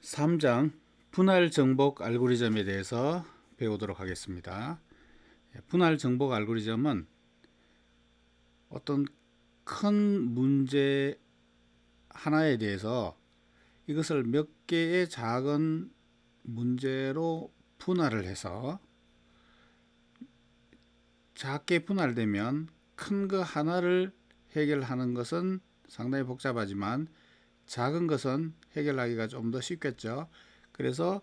3장 분할 정복 알고리즘에 대해서 배우도록 하겠습니다. 분할 정복 알고리즘은 어떤 큰 문제 하나에 대해서 이것을 몇 개의 작은 문제로 분할을 해서 작게 분할되면 큰 거 하나를 해결하는 것은 상당히 복잡하지만 작은 것은 해결하기가 좀 더 쉽겠죠. 그래서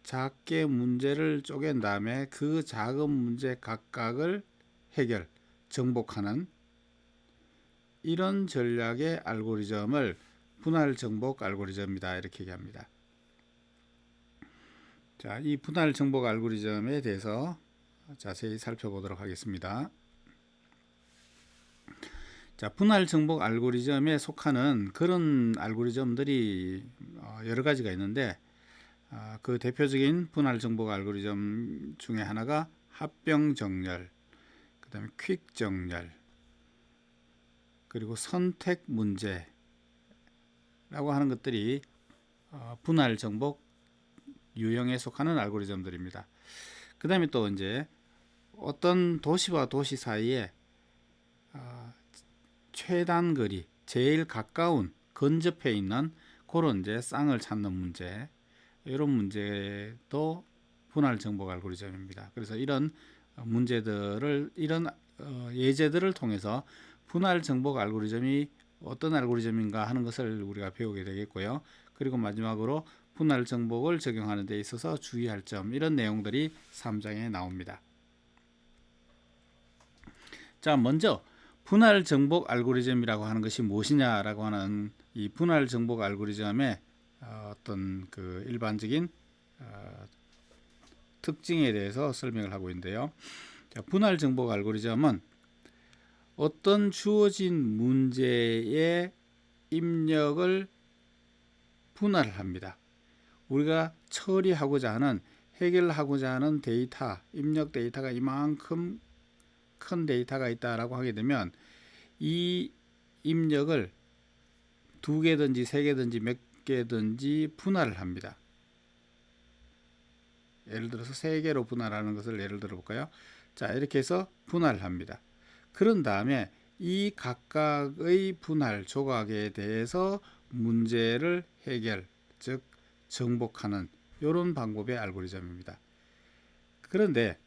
작게 문제를 쪼갠 다음에 그 작은 문제 각각을 해결, 정복하는 이런 전략의 알고리즘을 분할 정복 알고리즘이다 이렇게 얘기합니다. 자, 이 분할 정복 알고리즘에 대해서 자세히 살펴보도록 하겠습니다. 자, 분할 정복 알고리즘에 속하는 그런 알고리즘들이 여러 가지가 있는데 그 대표적인 분할 정복 알고리즘 중에 하나가 합병 정렬, 그 다음에 퀵 정렬, 그리고 선택 문제라고 하는 것들이 분할 정복 유형에 속하는 알고리즘들입니다. 그 다음에 또 이제 어떤 도시와 도시 사이에 최단 거리, 제일 가까운 근접해 있는 그런 이제 쌍을 찾는 문제, 이런 문제도 분할 정복 알고리즘입니다. 그래서 이런 문제들을 이런 예제들을 통해서 분할 정복 알고리즘이 어떤 알고리즘인가 하는 것을 우리가 배우게 되겠고요. 그리고 마지막으로 분할 정복을 적용하는 데 있어서 주의할 점, 이런 내용들이 3장에 나옵니다. 자, 먼저 분할 정복 알고리즘이라고 하는 것이 무엇이냐라고 하는 이 분할 정복 알고리즘의 어떤 그 일반적인 특징에 대해서 설명을 하고 있는데요. 자, 분할 정복 알고리즘은 어떤 주어진 문제의 입력을 분할을 합니다. 우리가 처리하고자 하는, 해결하고자 하는 데이터, 입력 데이터가 이만큼 큰 데이터가 있다라고 하게 되면 이 입력을 두 개든지 세 개든지 몇 개든지 분할을 합니다. 예를 들어서 세 개로 분할하는 것을 예를 들어 볼까요? 자, 이렇게 해서 분할을 합니다. 그런 다음에 이 각각의 분할 조각에 대해서 문제를 해결, 즉 정복하는 이런 방법의 알고리즘입니다. 그런데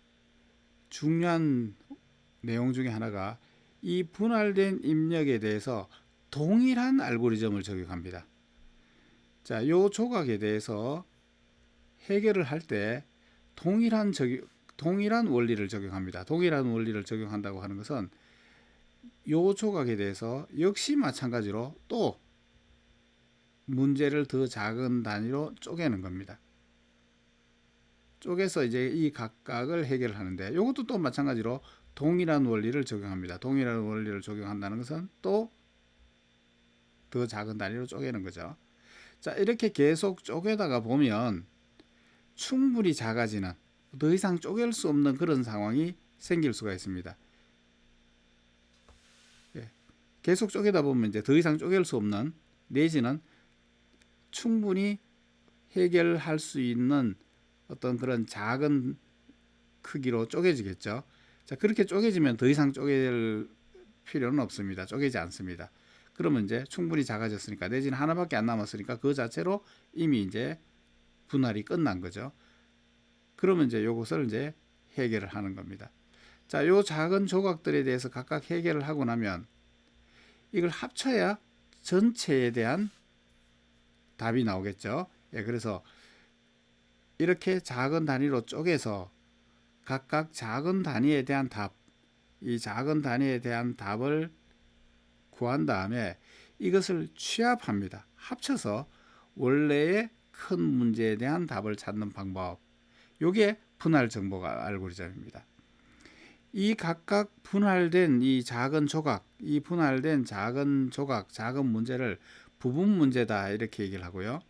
중요한 내용 중에 하나가 이 분할된 입력에 대해서 동일한 알고리즘을 적용합니다. 자, 요 조각에 대해서 해결을 할 때 동일한 원리를 적용합니다. 동일한 원리를 적용한다고 하는 것은 요 조각에 대해서 역시 마찬가지로 또 문제를 더 작은 단위로 쪼개는 겁니다. 쪼개서 이제 이 각각을 해결하는데 이것도 또 마찬가지로 동일한 원리를 적용합니다. 동일한 원리를 적용한다는 것은 또 더 작은 단위로 쪼개는 거죠. 자, 이렇게 계속 쪼개다가 보면 충분히 작아지는, 더 이상 쪼갤 수 없는 그런 상황이 생길 수가 있습니다. 계속 쪼개다 보면 이제 더 이상 쪼갤 수 없는, 내지는 충분히 해결할 수 있는 어떤 그런 작은 크기로 쪼개지겠죠. 자, 그렇게 쪼개지면 더 이상 쪼갤 필요는 없습니다. 쪼개지 않습니다. 그러면 이제 충분히 작아졌으니까, 내지는 하나밖에 안 남았으니까 그 자체로 이미 이제 분할이 끝난 거죠. 그러면 이제 요것을 이제 해결을 하는 겁니다. 자, 요 작은 조각들에 대해서 각각 해결을 하고 나면 이걸 합쳐야 전체에 대한 답이 나오겠죠. 예, 그래서 이렇게 작은 단위로 쪼개서 각각 작은 단위에 대한 답, 이 작은 단위에 대한 답을 구한 다음에 이것을 취합합니다. 합쳐서 원래의 큰 문제에 대한 답을 찾는 방법. 요게 분할 정복 알고리즘입니다. 이 각각 분할된 이 작은 조각, 이 분할된 작은 조각, 작은 문제를 부분 문제다 이렇게 얘기를 하고요.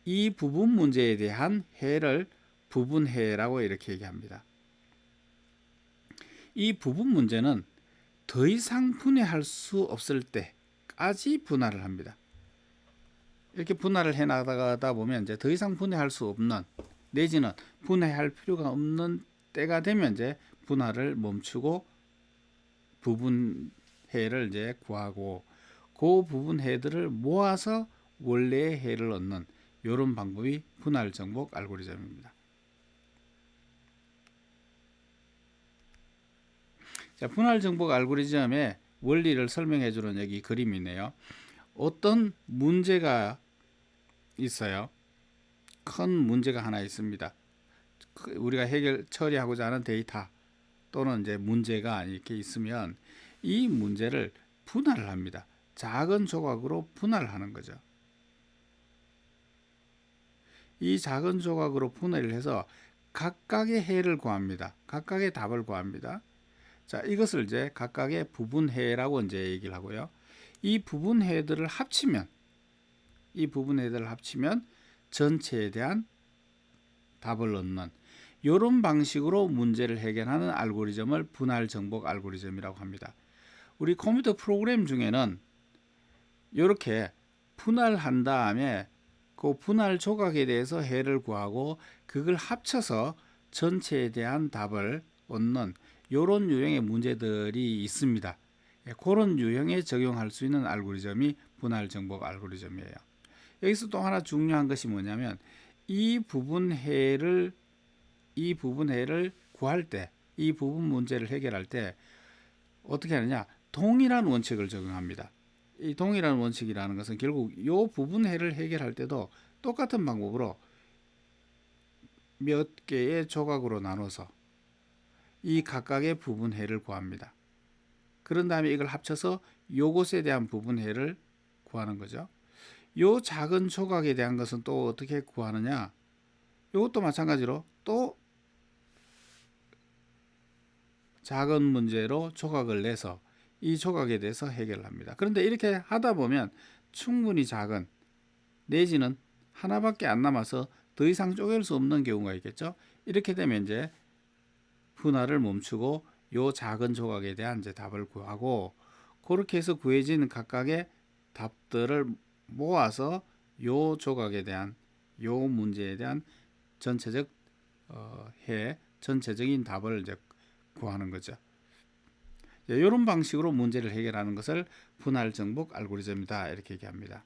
이 부분 문제에 대한 해를 부분해라고 이렇게 얘기합니다. 이 부분 문제는 더 이상 분해할 수 없을 때까지 분할을 합니다. 이렇게 분할을 해 나가다 보면 이제 더 이상 분해할 수 없는 내지는 분해할 필요가 없는 때가 되면 이제 분할을 멈추고 부분해를 이제 구하고 그 부분해들을 모아서 원래의 해를 얻는 이런 방법이 분할 정복 알고리즘입니다. 자, 분할 정복 알고리즘의 원리를 설명해 주는 여기 그림이네요. 어떤 문제가 있어요. 큰 문제가 하나 있습니다. 우리가 처리하고자 하는 데이터 또는 이제 문제가 이렇게 있으면 이 문제를 분할을 합니다. 작은 조각으로 분할하는 거죠. 이 작은 조각으로 분할을 해서 각각의 해를 구합니다. 각각의 답을 구합니다. 자, 이것을 이제 각각의 부분해라고 이제 얘기를 하고요. 이 부분해들을 합치면 전체에 대한 답을 얻는 이런 방식으로 문제를 해결하는 알고리즘을 분할 정복 알고리즘이라고 합니다. 우리 컴퓨터 프로그램 중에는 이렇게 분할한 다음에 그 분할 조각에 대해서 해를 구하고 그걸 합쳐서 전체에 대한 답을 얻는 이런 유형의 문제들이 있습니다. 그런 유형에 적용할 수 있는 알고리즘이 분할 정복 알고리즘이에요. 여기서 또 하나 중요한 것이 뭐냐면 이 부분해를 구할 때, 이 부분 문제를 해결할 때 어떻게 하느냐? 동일한 원칙을 적용합니다. 이 동일한 원칙이라는 것은 결국 이 부분해를 해결할 때도 똑같은 방법으로 몇 개의 조각으로 나눠서 이 각각의 부분해를 구합니다. 그런 다음에 이걸 합쳐서 요것에 대한 부분해를 구하는 거죠. 요 작은 조각에 대한 것은 또 어떻게 구하느냐? 이것도 마찬가지로 또 작은 문제로 조각을 내서 이 조각에 대해서 해결을 합니다. 그런데 이렇게 하다 보면 충분히 작은 내지는 하나밖에 안 남아서 더 이상 쪼갤 수 없는 경우가 있겠죠. 이렇게 되면 이제 분할을 멈추고 요 작은 조각에 대한 이제 답을 구하고 그렇게 해서 구해진 각각의 답들을 모아서 요 조각에 대한 요 문제에 대한 전체적 전체적인 답을 이제 구하는 거죠. 이런 방식으로 문제를 해결하는 것을 분할 정복 알고리즘이다 이렇게 얘기합니다.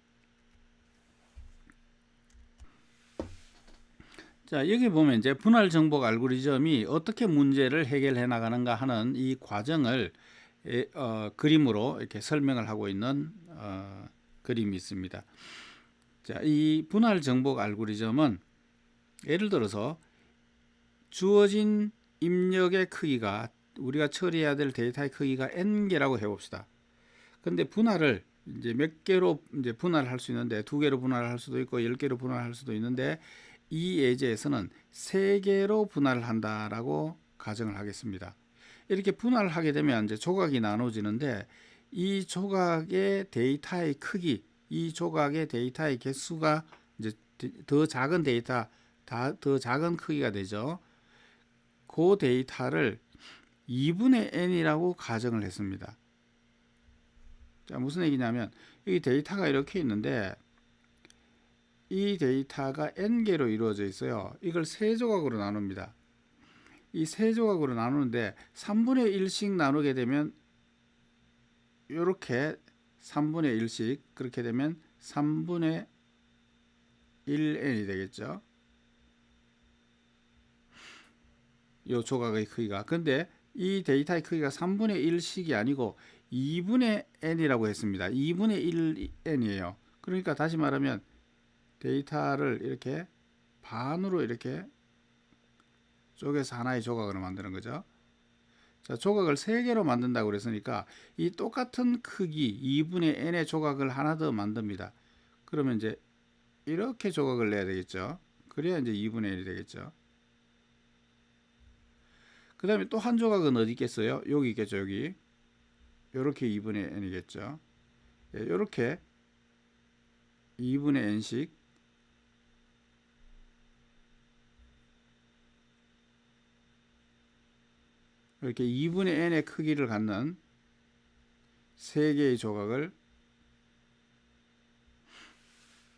자, 여기 보면 이제 분할 정복 알고리즘이 어떻게 문제를 해결해 나가는가 하는 이 과정을 그림으로 이렇게 설명을 하고 있는 그림이 있습니다. 자, 이 분할 정복 알고리즘은 예를 들어서 주어진 입력의 크기가 우리가 처리해야 될 데이터의 크기가 n개라고 해봅시다. 근데 분할을 이제 몇 개로 이제 분할할 수 있는데 2개로 분할할 수도 있고 10개로 분할할 수도 있는데 이 예제에서는 3개로 분할을 한다라고 가정을 하겠습니다. 이렇게 분할을 하게 되면 이제 조각이 나눠지는데 이 조각의 데이터의 크기, 이 조각의 데이터의 개수가 이제 더 작은 데이터, 더 작은 크기가 되죠. 그 데이터를 2분의 n이라고 가정을 했습니다. 자, 무슨 얘기냐면 여기 데이터가 이렇게 있는데 이 데이터가 n개로 이루어져 있어요. 이걸 3조각으로 나눕니다. 이 3조각으로 나누는데 3분의 1씩 나누게 되면 이렇게 3분의 1씩 그렇게 되면 3분의 1n이 되겠죠. 이 조각의 크기가. 근데 이 데이터의 크기가 3분의 1씩이 아니고 2분의 n이라고 했습니다. 2분의 1n이에요. 그러니까 다시 말하면 데이터를 이렇게 반으로 이렇게 쪼개서 하나의 조각으로 만드는 거죠. 자, 조각을 3개로 만든다고 그랬으니까 이 똑같은 크기 2분의 n의 조각을 하나 더 만듭니다. 그러면 이제 이렇게 조각을 내야 되겠죠. 그래야 이제 2분의 1이 되겠죠. 그 다음에 또 한 조각은 어디 있겠어요? 여기 있겠죠. 여기 이렇게 2분의 n이겠죠. 이렇게 2분의 n씩 이렇게 2분의 n의 크기를 갖는 3개의 조각을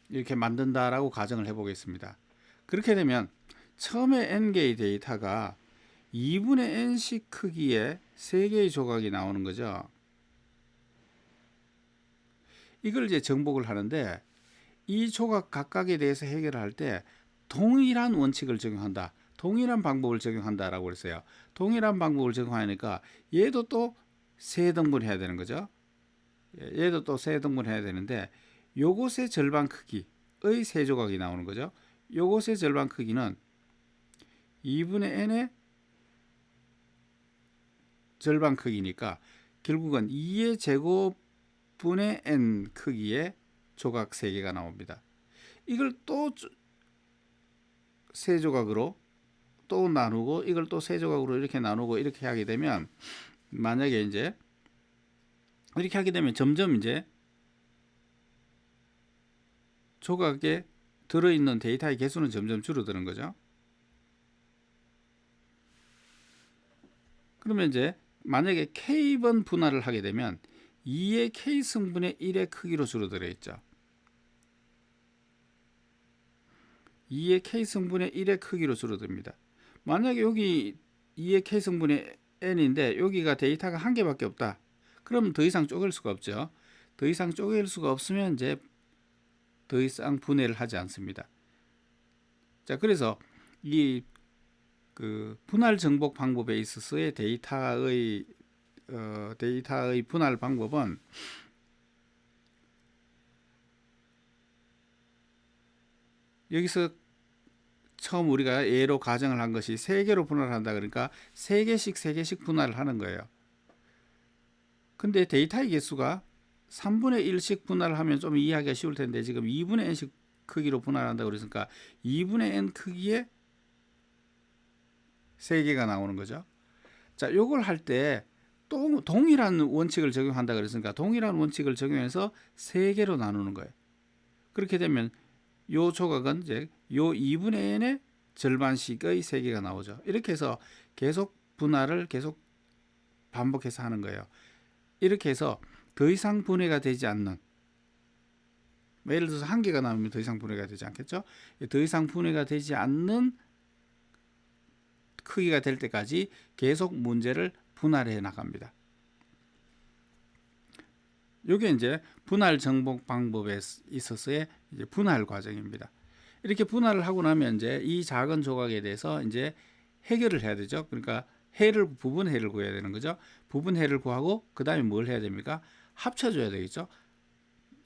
이렇게 만든다라고 가정을 해보겠습니다. 그렇게 되면 처음에 n개의 데이터가 2분의 n씩 크기의 3개의 조각이 나오는 거죠. 이걸 이제 정복을 하는데 이 조각 각각에 대해서 해결할 때 동일한 원칙을 적용한다. 동일한 방법을 적용한다라고 그랬어요. 동일한 방법을 적용하니까 얘도 또 3등분 해야 되는 거죠. 얘도 또 3등분 해야 되는데 요것의 절반 크기의 3조각이 나오는 거죠. 요것의 절반 크기는 2분의 n의 절반 크기니까 결국은 2의 제곱분의 n 크기의 조각 3개가 나옵니다. 이걸 또 3조각으로 또 나누고 이걸 또 3조각으로 이렇게 나누고 이렇게 하게 되면 만약에 이제 이렇게 하게 되면 점점 이제 조각에 들어있는 데이터의 개수는 점점 줄어드는 거죠. 그러면 이제 만약에 k번 분할을 하게 되면 2의 k승분의 1의 크기로 줄어들어 있죠. 2의 k승분의 1의 크기로 줄어듭니다. 만약에 여기 2의 k승분의 n인데 여기가 데이터가 한 개밖에 없다. 그럼 더 이상 쪼갤 수가 없죠. 더 이상 쪼갤 수가 없으면 이제 더 이상 분해를 하지 않습니다. 자, 그래서 이 분할 정복 방법에 있어서의 데이터의 분할 방법은 여기서 처음 우리가 예로 가정을 한 것이 3개로 분할한다 그러니까 3개씩 분할을 하는 거예요. 근데 데이터의 개수가 3분의 1씩 분할을 하면 좀 이해하기가 쉬울 텐데 지금 2분의 n씩 크기로 분할한다고 그랬으니까 2분의 n 크기의 3개가 나오는 거죠. 자, 요걸 할 때 또 동일한 원칙을 적용한다 그랬으니까 동일한 원칙을 적용해서 3개로 나누는 거예요. 그렇게 되면 요 조각은 이제 요 2분의 n의 절반씩의 3개가 나오죠. 이렇게 해서 계속 분할을 계속 반복해서 하는 거예요. 이렇게 해서 더 이상 분해가 되지 않는, 예를 들어서 한 개가 나오면 더 이상 분해가 되지 않겠죠. 더 이상 분해가 되지 않는 크기가 될 때까지 계속 문제를 분할해 나갑니다. 이게 이제 분할 정복 방법에 있어서의 이제 분할 과정입니다. 이렇게 분할을 하고 나면 이제 이 작은 조각에 대해서 이제 해결을 해야 되죠. 그러니까 부분 해를 구해야 되는 거죠. 부분 해를 구하고 그 다음에 뭘 해야 됩니까? 합쳐줘야 되겠죠.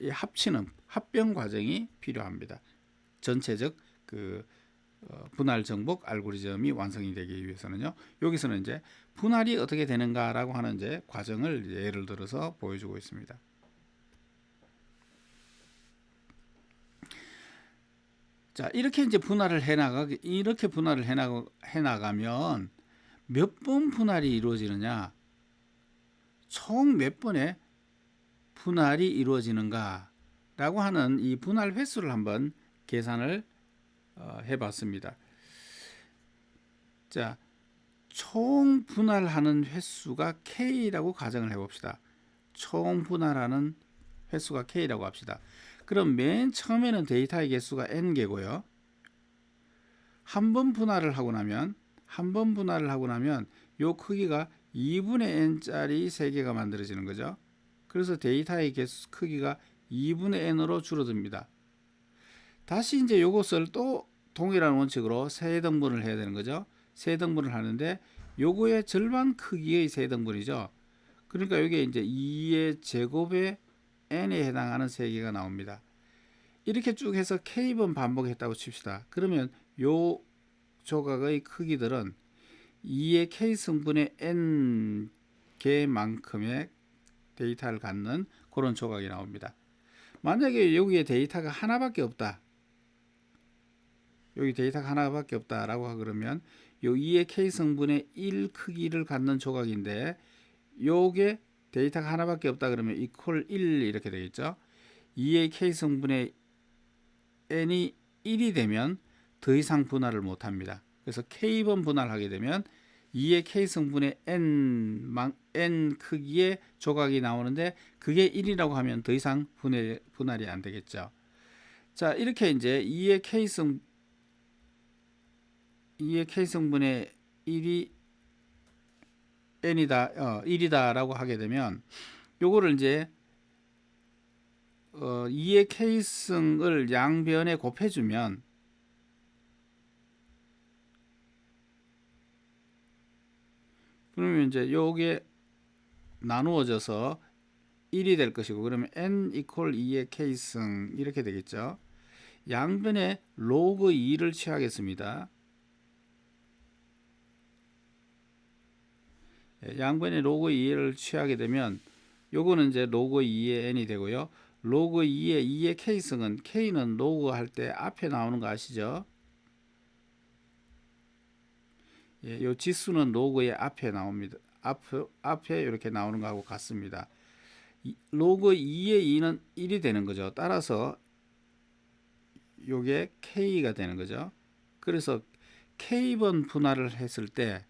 이 합병 과정이 필요합니다. 전체적 분할 정복 알고리즘이 완성이 되기 위해서는요. 여기서는 이제 분할이 어떻게 되는가라고 하는 이제 과정을 예를 들어서 보여주고 있습니다. 자, 이렇게 이제 분할을 해나가면 몇 번 분할이 이루어지느냐, 총 몇 번의 분할이 이루어지는가라고 하는 이 분할 횟수를 한번 계산을 해봤습니다. 자, 총 분할하는 횟수가 k라고 가정을 해봅시다. 총 분할하는 횟수가 k라고 합시다. 그럼 맨 처음에는 데이터의 개수가 n개고요. 한 번 분할을 하고 나면 요 크기가 2분의 n짜리 3개가 만들어지는 거죠. 그래서 데이터의 개수 크기가 2분의 n으로 줄어듭니다. 다시 이제 요것을 또 동일한 원칙으로 3등분을 해야 되는 거죠. 3등분을 하는데 요거의 절반 크기의 3등분이죠. 그러니까 이게 이제 2의 제곱에 n에 해당하는 3개가 나옵니다. 이렇게 쭉 해서 k번 반복했다고 칩시다. 그러면 요 조각의 크기들은 2의 k승분의 n 개만큼의 데이터를 갖는 그런 조각이 나옵니다. 만약에 여기에 데이터가 하나밖에 없다. 여기 데이터가 하나밖에 없다라고 그러면 요 2의 k승분의 1 크기를 갖는 조각인데 요게 데이터가 하나밖에 없다 그러면 equal 1 이렇게 되겠죠. 2의 k승분의 n이 1이 되면 더 이상 분할을 못 합니다. 그래서 k번 분할하게 되면 2의 k승분의 n 크기의 조각이 나오는데 그게 1이라고 하면 더 이상 분할이 안 되겠죠. 자, 이렇게 이제 2의 K승분의 1이 n이다, 1이다라고 하게 되면 요거를 이제 2의 K승을 양변에 곱해주면 그러면 이제 요게 나누어져서 1이 될 것이고, 그러면 n 이퀄 2의 K승 이렇게 되겠죠. 양변에 로그 2를 취하겠습니다. 양변에 로그 2를 취하게 되면 요거는 이제 로그 2의 n이 되고요. 로그 2의 K승은 K는 로그 할 때 앞에 나오는 거 아시죠? 요 지수는 로그의 앞에 나옵니다. 앞에 이렇게 나오는 거하고 같습니다. 로그 2의 2는 1이 되는 거죠. 따라서 요게 K가 되는 거죠. 그래서 K번 분할을 했을 때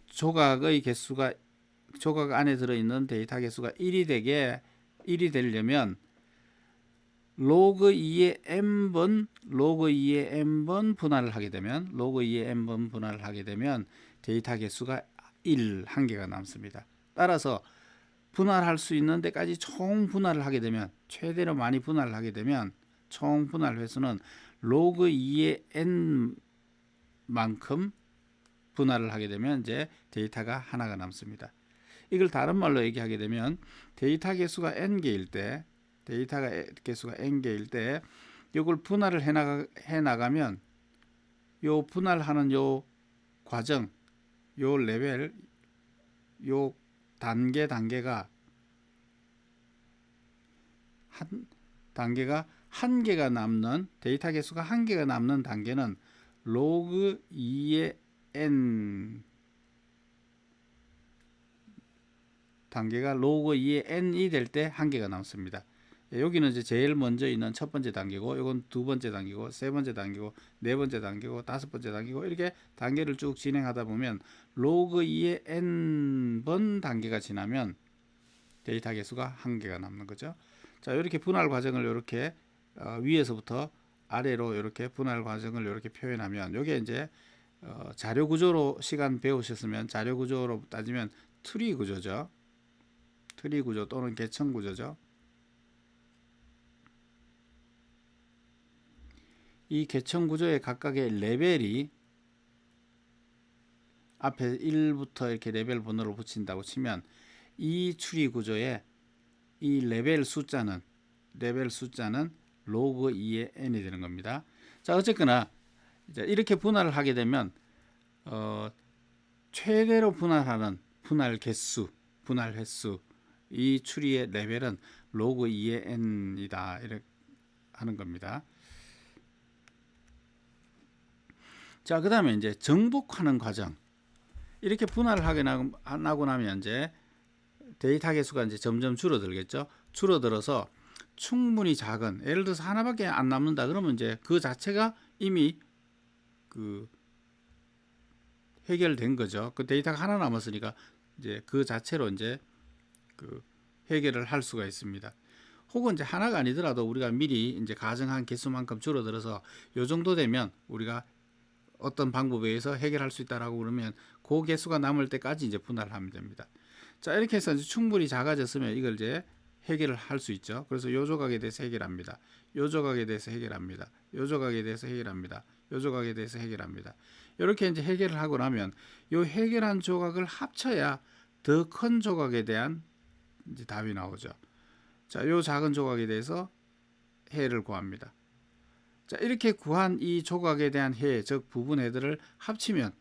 조각의 개수가, 조각 안에 들어있는 데이터 개수가 1이 되려면 로그 2의 n번 분할을 하게 되면 데이터 개수가 1 개가 남습니다. 따라서 분할할 수 있는 데까지 총 분할을 하게 되면, 최대로 많이 분할을 하게 되면 총 분할 횟수는 로그 2의 n만큼 분할을 하게 되면 이제 데이터가 하나가 남습니다. 이걸 다른 말로 얘기하게 되면 데이터 개수가 n개일 때, 이걸 분할을 해 나가면 요 분할하는 요 과정, 요 레벨, 요 단계가 한 개가 남는, 데이터 개수가 한 개가 남는 단계는 로그 2의 n 단계가 로그 2의 n이 될 때 한 개가 남습니다. 여기는 이제 제일 먼저 있는 첫 번째 단계고, 이건 두 번째 단계고, 세 번째 단계고, 네 번째 단계고, 다섯 번째 단계고, 이렇게 단계를 쭉 진행하다 보면 로그 2의 n번 단계가 지나면 데이터 개수가 한 개가 남는 거죠. 자, 이렇게 분할 과정을 이렇게 위에서부터 아래로 이렇게 분할 과정을 이렇게 표현하면, 요게 이제 자료 구조로 시간 배우셨으면 자료 구조로 따지면 트리 구조죠. 트리 구조 또는 계층 구조죠. 이 계층 구조의 각각의 레벨이 앞에 1부터 이렇게 레벨 번호를 붙인다고 치면, 이 추리 구조의 이 레벨 숫자는 로그 2의 n이 되는 겁니다. 자, 어쨌거나 이제 이렇게 분할을 하게 되면 최대로 분할하는 분할 횟수, 이 추리의 레벨은 로그 2의 n이다 이렇게 하는 겁니다. 자, 그 다음에 이제 정복하는 과정. 이렇게 분할을 하고 나면 이제 데이터 개수가 이제 점점 줄어들겠죠. 줄어들어서 충분히 작은, 예를 들어서 하나밖에 안 남는다 그러면 이제 그 자체가 이미 그 해결된 거죠. 그 데이터가 하나 남았으니까 이제 그 자체로 이제 그 해결을 할 수가 있습니다. 혹은 이제 하나가 아니더라도 우리가 미리 이제 가정한 개수만큼 줄어들어서 요 정도 되면 우리가 어떤 방법에 의해서 해결할 수 있다라고 그러면 그 개수가 남을 때까지 이제 분할을 하면 됩니다. 자, 이렇게 해서 이제 충분히 작아졌으면 이걸 이제 해결을 할 수 있죠. 그래서 요 조각에 대해서 해결합니다. 요 조각에 대해서 해결합니다. 요 조각에 대해서 해결합니다. 요 조각에 대해서 해결합니다. 이렇게 이제 해결을 하고 나면 요 해결한 조각을 합쳐야 더 큰 조각에 대한 이제 답이 나오죠. 자, 요 작은 조각에 대해서 해를 구합니다. 자, 이렇게 구한 이 조각에 대한 해, 즉 부분 해들을 합치면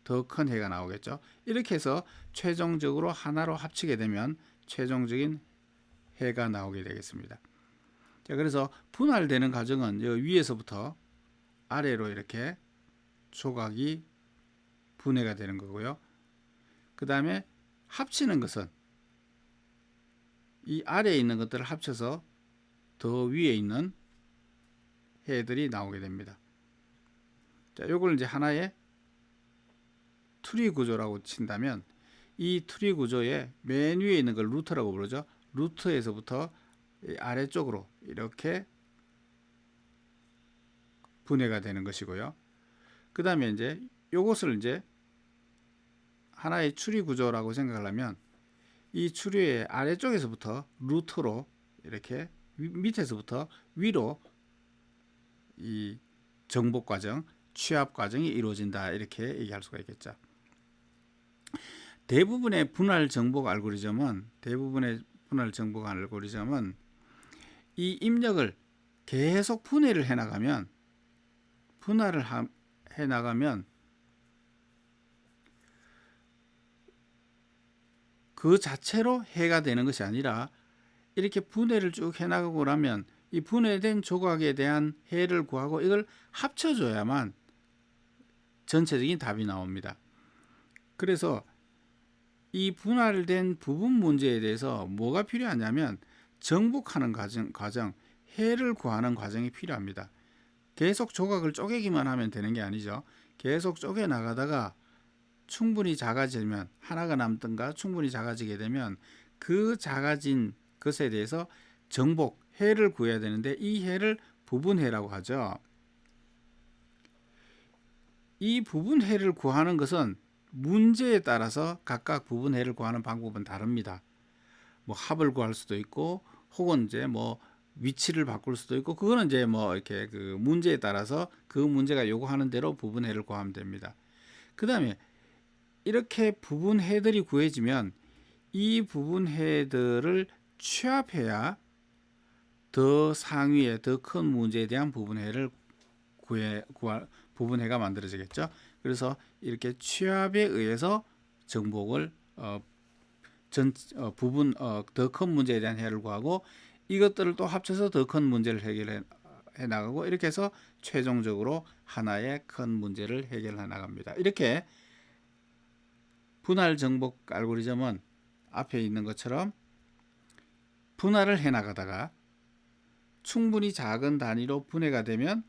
더 큰 해가 나오겠죠. 이렇게 해서 최종적으로 하나로 합치게 되면 최종적인 해가 나오게 되겠습니다. 자, 그래서 분할되는 과정은 위에서부터 아래로 이렇게 조각이 분해가 되는 거고요. 그 다음에 합치는 것은 이 아래에 있는 것들을 합쳐서 더 위에 있는 해들이 나오게 됩니다. 자, 요걸 이제 하나의 트리 구조라고 친다면, 이 트리 구조의 맨 위에 있는 걸 루트라고 부르죠. 루트에서부터 아래쪽으로 이렇게 분해가 되는 것이고요. 그 다음에 이제 요것을 이제 하나의 추리 구조라고 생각을 하면 이 추리의 아래쪽에서부터 루트로 이렇게 밑에서부터 위로 이 정복 과정, 취합 과정이 이루어진다 이렇게 얘기할 수가 있겠죠. 대부분의 분할 정복 알고리즘은 이 입력을 계속 분해를 해나가면 그 자체로 해가 되는 것이 아니라 이렇게 분해를 쭉 해나가고 나면 이 분해된 조각에 대한 해를 구하고 이걸 합쳐줘야만 전체적인 답이 나옵니다. 그래서 이 분할된 부분 문제에 대해서 뭐가 필요하냐면 정복하는 과정, 해를 구하는 과정이 필요합니다. 계속 조각을 쪼개기만 하면 되는 게 아니죠. 계속 쪼개 나가다가 충분히 작아지면 하나가 남든가 충분히 작아지게 되면 그 작아진 것에 대해서 정복, 해를 구해야 되는데 이 해를 부분해라고 하죠. 이 부분해를 구하는 것은 문제에 따라서 각각 부분해를 구하는 방법은 다릅니다. 뭐 합을 구할 수도 있고 혹은 이제 뭐 위치를 바꿀 수도 있고 그거는 이제 뭐 이렇게 그 문제에 따라서 그 문제가 요구하는 대로 부분해를 구하면 됩니다. 그 다음에 이렇게 부분해들이 구해지면 이 부분해들을 취합해야 더 상위의 더 큰 문제에 대한 부분해를 부분해가 만들어지겠죠. 그래서 이렇게 취합에 의해서 정복을 더 큰 문제에 대한 해를 구하고 이것들을 또 합쳐서 더 큰 문제를 해결해 나가고 이렇게 해서 최종적으로 하나의 큰 문제를 해결해 나갑니다. 이렇게 분할 정복 알고리즘은 앞에 있는 것처럼 분할을 해 나가다가 충분히 작은 단위로 분해가 되면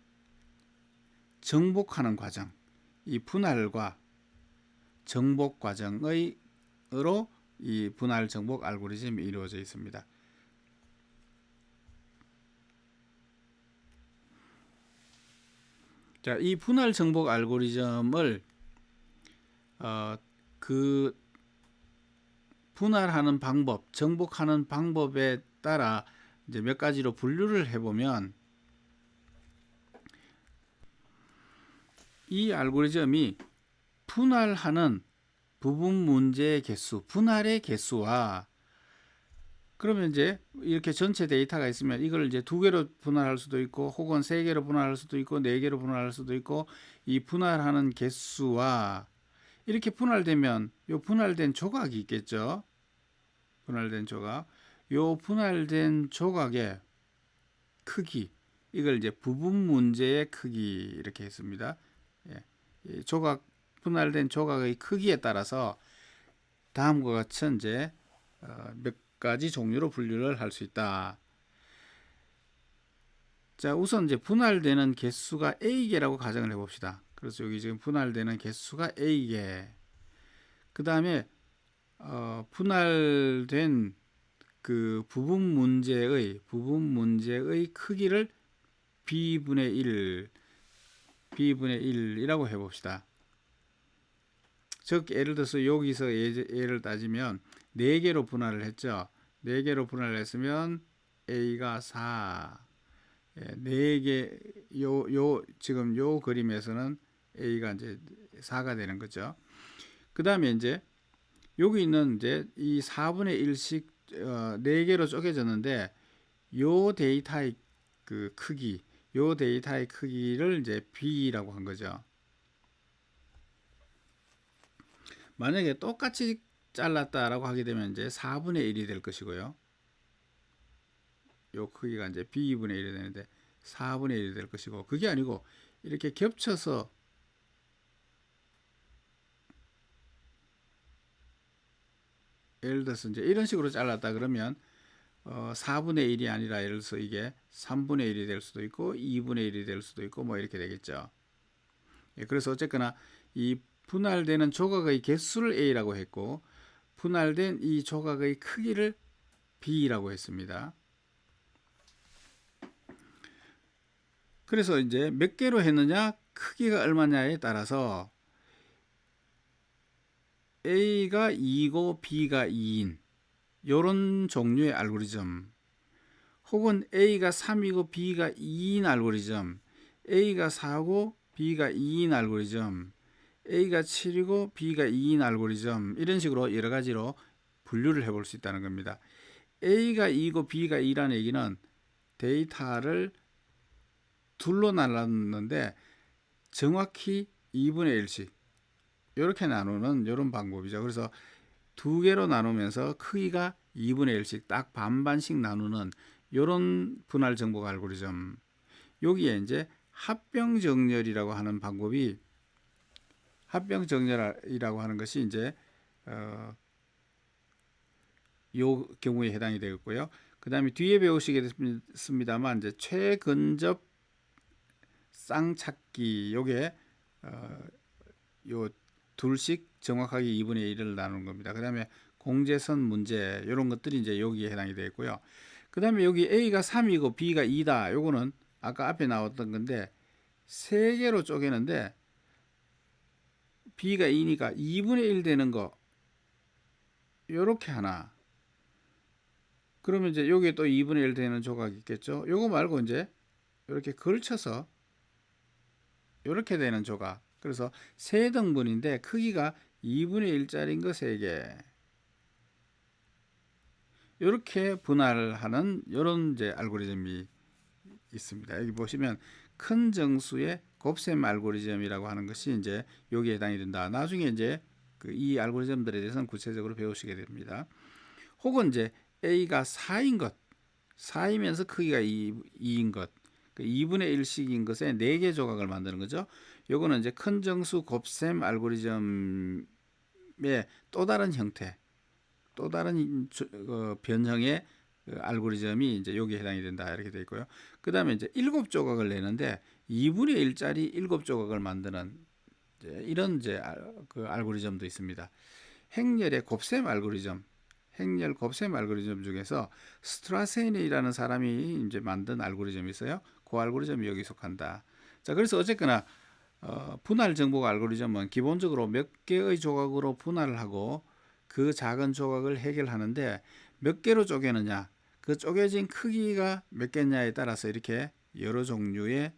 정복하는 과정, 이 분할과 정복 과정으로 이 분할 정복 알고리즘이 이루어져 있습니다. 자, 이 분할 정복 알고리즘을 그 분할하는 방법, 정복하는 방법에 따라 이제 몇 가지로 분류를 해보면 이 알고리즘이 분할하는 부분 문제의 개수, 분할의 개수와 그러면 이제 이렇게 전체 데이터가 있으면 이걸 이제 2개로 분할할 수도 있고 혹은 3개로 분할할 수도 있고 4개로 분할할 수도 있고 이 분할하는 개수와 이렇게 분할되면 요 분할된 조각이 있겠죠. 분할된 조각. 요 분할된 조각의 크기 이걸 이제 부분 문제의 크기 이렇게 했습니다. 이 분할된 조각의 크기에 따라서 다음과 같이 이제 몇 가지 종류로 분류를 할 수 있다. 자, 우선 이제 분할되는 개수가 A개라고 가정을 해봅시다. 그래서 여기 지금 분할되는 개수가 A개. 그 다음에 분할된 그 부분 문제의 크기를 B분의 1이라고 해봅시다. 즉 예를 들어서 여기서 예를 따지면 4개로 분할을 했죠. 4개로 분할을 했으면 A가 4. 4개 지금 요 그림에서는 A가 이제 4가 되는 거죠. 그다음에 이제 여기 있는 이제 이 4분의 1씩 4개로 쪼개졌는데 요 데이터의 그 크기, 요 데이터의 크기를 이제 B라고 한 거죠. 만약에 똑같이 잘랐다라고 하게 되면 이제 4분의 1이 될 것이고요. 요 크기가 이제 B분의 1이 되는데 4분의 1이 될 것이고 그게 아니고 이렇게 겹쳐서 예를 들어서 이제 이런 식으로 잘랐다 그러면 4분의 1이 아니라 예를 들어서 이게 3분의 1이 될 수도 있고 2분의 1이 될 수도 있고 뭐 이렇게 되겠죠. 그래서 어쨌거나 이 분할되는 조각의 개수를 A라고 했고 분할된 이 조각의 크기를 B라고 했습니다. 그래서 이제 몇 개로 했느냐, 크기가 얼마냐에 따라서 A가 2고 B가 2인 요런 종류의 알고리즘, 혹은 A가 3이고 B가 2인 알고리즘, A가 4고 B가 2인 알고리즘, A가 7이고 B가 2인 알고리즘, 이런 식으로 여러 가지로 분류를 해볼 수 있다는 겁니다. A가 2고 B가 2라는 얘기는 데이터를 둘로 나눴는데 정확히 2분의 1씩 이렇게 나누는 이런 방법이죠. 그래서 두 개로 나누면서 크기가 2분의 1씩 딱 반반씩 나누는 이런 분할 정복 알고리즘, 여기에 이제 합병정렬이라고 하는 방법이, 합병정렬이라고 하는 것이 이제 요 경우에 해당이 되겠고요. 그 다음에 뒤에 배우시겠습니다만 이제 최근접 쌍찾기, 요게 요 둘씩 정확하게 2분의 1을 나누는 겁니다. 그 다음에 공제선 문제, 이런 것들이 이제 여기에 해당이 되겠고요. 그 다음에 여기 A가 3이고 B가 2다. 요거는 아까 앞에 나왔던 건데 3개로 쪼개는데 B가 2니까 2분의 1 되는 거 요렇게 하나, 그러면 이제 여기에 또 2분의 1 되는 조각이 있겠죠. 요거 말고 이제 이렇게 걸쳐서 이렇게 되는 조각, 그래서 3등분인데 크기가 2분의 1짜리인 거 3개, 이렇게 분할하는 이런 이제 알고리즘이 있습니다. 여기 보시면 큰 정수의 곱셈 알고리즘이라고 하는 것이 이제 여기에 해당이 된다. 나중에 이제 이 알고리즘들에 대해서는 구체적으로 배우시게 됩니다. 혹은 이제 A가 4인 것, 4이면서 크기가 2인 것, 2분의 1씩인 것에 4개 조각을 만드는 거죠. 요거는 이제 큰 정수 곱셈 알고리즘의 또 다른 형태, 또 다른 변형의 알고리즘이 이제 여기에 해당이 된다, 이렇게 되어 있고요. 그 다음에 이제 7조각을 내는데 2분의 1짜리 7조각을 만드는 이런 이제 그 알고리즘도 있습니다. 행렬의 곱셈 알고리즘, 행렬 곱셈 알고리즘 중에서 스트라세인이라는 사람이 이제 만든 알고리즘이 있어요. 그 알고리즘이 여기 속한다. 자, 그래서 어쨌거나 분할 정복 알고리즘은 기본적으로 몇 개의 조각으로 분할을 하고 그 작은 조각을 해결하는데 몇 개로 쪼개느냐, 그 쪼개진 크기가 몇 개냐에 따라서 이렇게 여러 종류의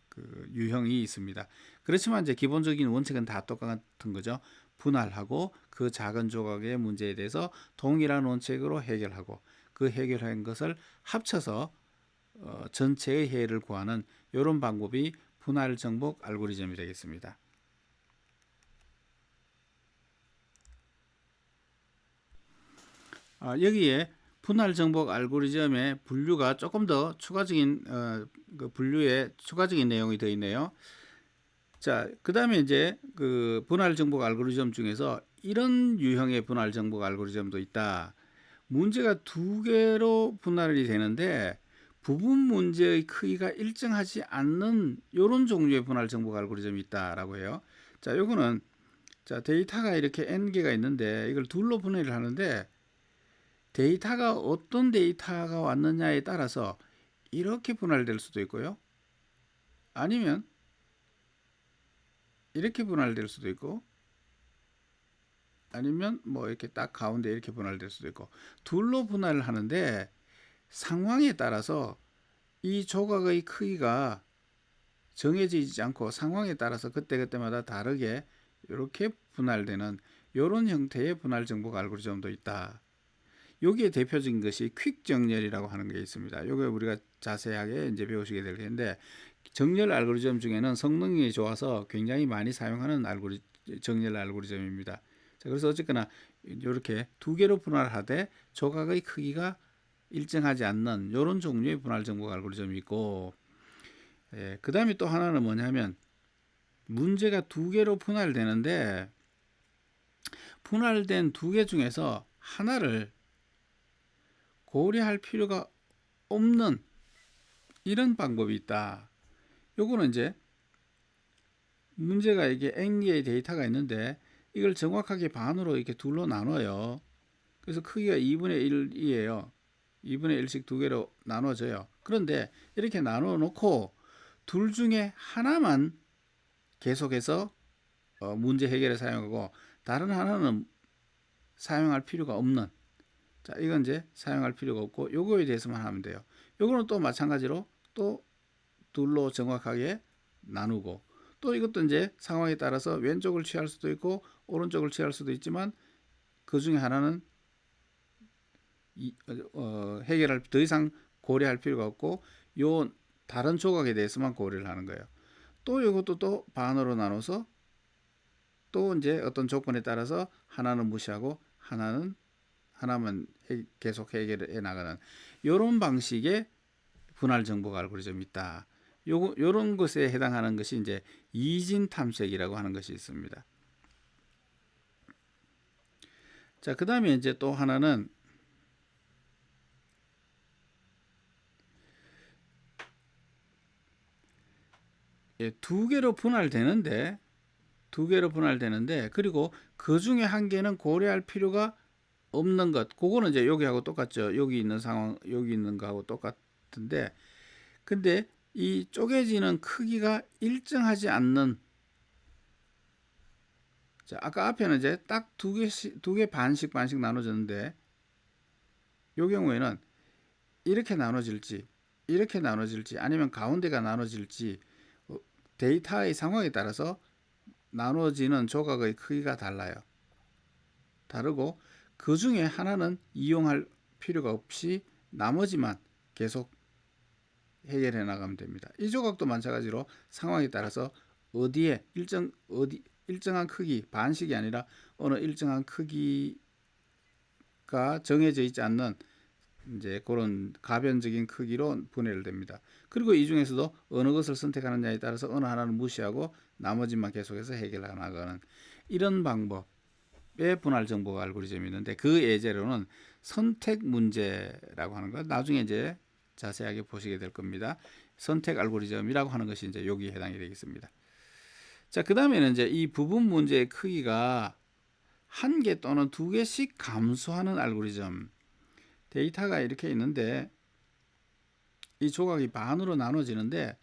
그 유형이 있습니다. 그렇지만 이제 기본적인 원칙은 다 똑같은 거죠. 분할하고 그 작은 조각의 문제에 대해서 동일한 원칙으로 해결하고 그 해결한 것을 합쳐서 전체의 해를 구하는 이런 방법이 분할 정복 알고리즘이 되겠습니다. 여기에 분할 정복 알고리즘의 분류가 조금 더 추가적인 그 분류에 추가적인 내용이 되어 있네요. 자, 그 다음에 이제 그 분할 정복 알고리즘 중에서 이런 유형의 분할 정복 알고리즘도 있다. 문제가 2개로 분할이 되는데 부분 문제의 크기가 일정하지 않는 이런 종류의 분할 정복 알고리즘이 있다라고 해요. 자, 요거는 자, 데이터가 이렇게 n개가 있는데 이걸 둘로 분해를 하는데 데이터가 어떤 데이터가 왔느냐에 따라서 이렇게 분할될 수도 있고요. 아니면 이렇게 분할될 수도 있고, 아니면 뭐 이렇게 딱 가운데 이렇게 분할될 수도 있고, 둘로 분할을 하는데 상황에 따라서 이 조각의 크기가 정해지지 않고 상황에 따라서 그때그때마다 다르게 이렇게 분할되는 이런 형태의 분할 정복 알고리즘도 있다. 여기에 대표적인 것이 퀵 정렬이라고 하는 게 있습니다. 이거 우리가 자세하게 이제 배우시게 될 텐데, 정렬 알고리즘 중에는 성능이 좋아서 굉장히 많이 사용하는 정렬 알고리즘입니다. 자, 그래서 어쨌거나 이렇게 2개로 분할하되 조각의 크기가 일정하지 않는 이런 종류의 분할 정복 알고리즘이 있고, 그 다음에 또 하나는 뭐냐면 문제가 2개로 분할되는데 분할된 2개 중에서 하나를 고려할 필요가 없는 이런 방법이 있다. 요거는 이제 문제가 이게 n개의 데이터가 있는데 이걸 정확하게 반으로 이렇게 둘로 나눠요. 그래서 크기가 2분의 1이에요. 2분의 1씩 두 개로 나눠져요. 그런데 이렇게 나눠 놓고 둘 중에 하나만 계속해서 문제 해결에 사용하고 다른 하나는 사용할 필요가 없는, 자, 이건 이제 사용할 필요가 없고 요거에 대해서만 하면 돼요. 요거는 또 마찬가지로 또 둘로 정확하게 나누고, 또 이것도 이제 상황에 따라서 왼쪽을 취할 수도 있고 오른쪽을 취할 수도 있지만 그 중에 하나는 해결할, 더 이상 고려할 필요가 없고 요 다른 조각에 대해서만 고려를 하는 거예요. 또 이것도 또 반으로 나눠서 또 이제 어떤 조건에 따라서 하나는 무시하고 하나만 계속 해결해 나가는 이런 방식의 분할 정복 알고리즘이 있다. 요런 것에 해당하는 것이 이제 이진 탐색이라고 하는 것이 있습니다. 자, 그다음에 이제 또 하나는 두 개로 분할되는데 그리고 그 중에 한 개는 고려할 필요가 없는 것. 그거는 이제 여기하고 똑같죠. 여기 있는 상황, 여기 있는 거하고 똑같은데, 근데 이 쪼개지는 크기가 일정하지 않는, 자, 아까 앞에는 이제 딱 두 개 반씩 나눠졌는데 요 경우에는 이렇게 나눠질지 아니면 가운데가 나눠질지 데이터의 상황에 따라서 나눠지는 조각의 크기가 다르고 그 중에 하나는 이용할 필요가 없이 나머지만 계속 해결해 나가면 됩니다. 이 조각도 마찬가지로 상황에 따라서 일정한 크기, 반씩이 아니라 어느 일정한 크기가 정해져 있지 않는 이제 그런 가변적인 크기로 분해됩니다. 그리고 이 중에서도 어느 것을 선택하느냐에 따라서 어느 하나는 무시하고 나머지만 계속해서 해결해 나가는 이런 방법의 분할 정복 알고리즘이 있는데, 그 예제로는 선택 문제라고 하는 것, 나중에 이제 자세하게 보시게 될 겁니다. 선택 알고리즘이라고 하는 것이 이제 여기에 해당이 되겠습니다. 자, 그 다음에는 이제 이 부분 문제의 크기가 한 개 또는 두 개씩 감소하는 알고리즘. 데이터가 이렇게 있는데 이 조각이 반으로 나눠지는데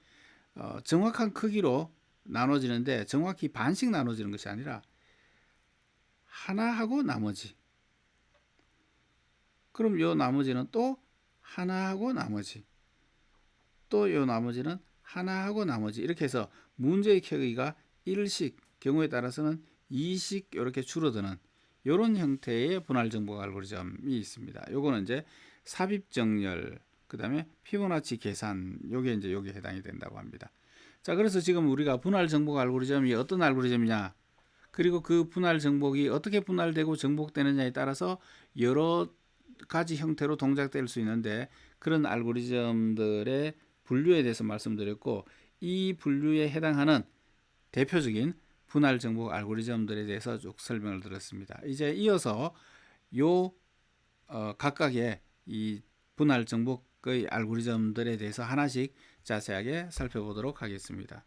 정확한 크기로 나눠지는데 정확히 반씩 나눠지는 것이 아니라 하나하고 나머지, 그럼 요 나머지는 또 하나하고 나머지, 또 요 나머지는 하나하고 나머지, 이렇게 해서 문제의 크기가 1씩, 경우에 따라서는 2씩 이렇게 줄어드는 이런 형태의 분할 정복 알고리즘이 있습니다. 요거는 이제 삽입 정렬, 그다음에 피보나치 계산, 요게 이제 여기에 해당이 된다고 합니다. 자, 그래서 지금 우리가 분할 정복 알고리즘이 어떤 알고리즘이냐, 그리고 그 분할 정복이 어떻게 분할되고 정복되느냐에 따라서 여러 가지 형태로 동작될 수 있는데, 그런 알고리즘들의 분류에 대해서 말씀드렸고, 이 분류에 해당하는 대표적인 분할 정복 알고리즘들에 대해서 쭉 설명을 드렸습니다. 이제 이어서 요 각각의 이 분할 정복의 알고리즘들에 대해서 하나씩 자세하게 살펴보도록 하겠습니다.